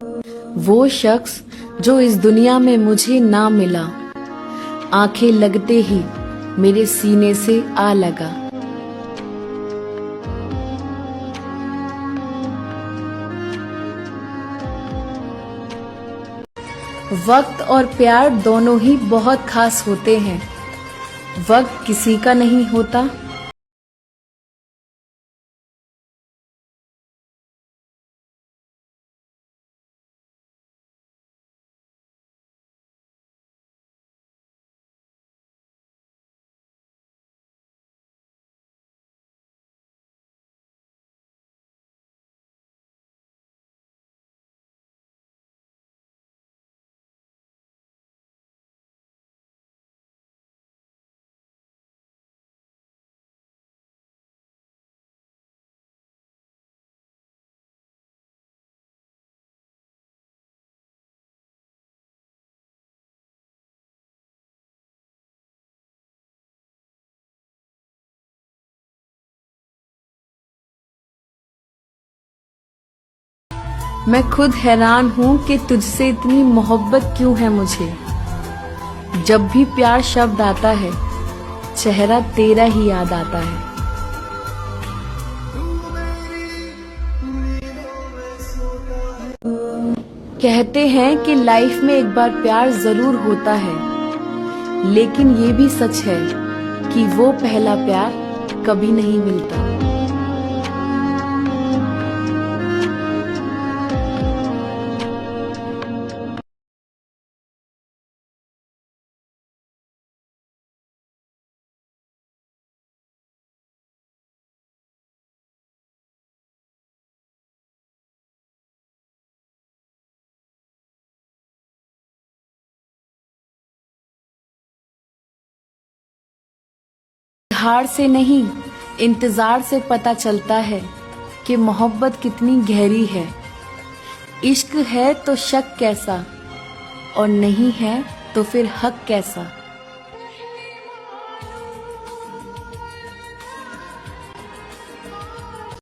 वो शख्स जो इस दुनिया में मुझे ना मिला, आंखें लगते ही मेरे सीने से आ लगा। वक्त और प्यार दोनों ही बहुत खास होते हैं। वक्त किसी का नहीं होता, मैं खुद हैरान हूँ कि तुझसे इतनी मोहब्बत क्यों है मुझे। जब भी प्यार शब्द आता है, चेहरा तेरा ही याद आता है। कहते हैं कि लाइफ में एक बार प्यार जरूर होता है, लेकिन ये भी सच है कि वो पहला प्यार कभी नहीं मिलता। हार से नहीं, इंतजार से पता चलता है कि मोहब्बत कितनी गहरी है। इश्क है तो शक कैसा, और नहीं है तो फिर हक कैसा।